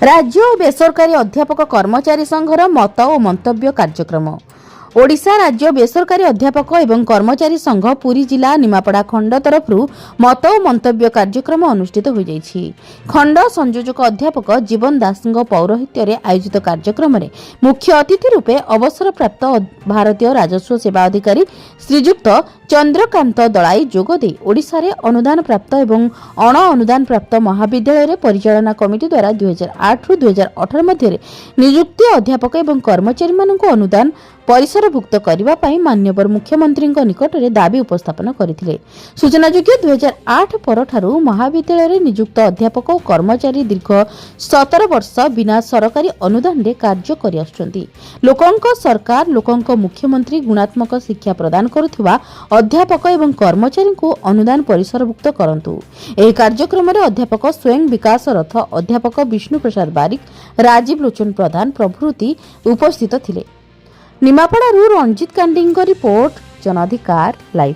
राज्य और बेसरकारी अध्यापक कर्मचारी संघर मत और मंतव्य कार्यक्रम। ओडिशा राज्य बेसरकारी अध्यापक एवं कर्मचारी संघ पुरी जिला निमापड़ा खंड तरफ मत और मंतव्य कार्यक्रम अनुष्ठित हो जाइछि। खंड संयोजक अध्यापक जीवन दास पौरोहित्य रे आयोजित कार्यक्रम में मुख्य अतिथि रूपे अवसर प्राप्त भारतीय राजस्व सेवा अधिकारी श्रीजुक्त चंद्रकांत दलाई जोगदे ओडिशा रे अनुदान प्राप्त एवं अण अनुदान प्राप्त महाविद्यालय परिचालना कमिटी द्वारा 2008 रु 2018 मध्य नियुक्त अध्यापक एवं कर्मचारी मानक अनुदान परिसरभुक्त करने माननीय मुख्यमंत्री निकट में दाबी उपस्थापन करथिले। सूचनायोग्य 2008 परठारु महाविद्यालय नियुक्त अध्यापक और कर्मचारी दीर्घ 17 वर्ष बिना सरकारी अनुदान रे कार्य करि आछुछंती। लोकंक सरकार लोकंक मुख्यमंत्री गुणात्मक शिक्षा प्रदान करुथिबा अध्यापक एवं कर्मचारी को अनुदान परिसरभुक्त करंतु। एही कार्यक्रम रे अध्यापक स्वयं विकास रथ अध्यापक विष्णु प्रसाद बारिक राजीव लोचन प्रधान प्रभृति उपस्थित थिले। निमापड़ारू रंजित कांडी रिपोर्ट, जनाधिकार लाइव।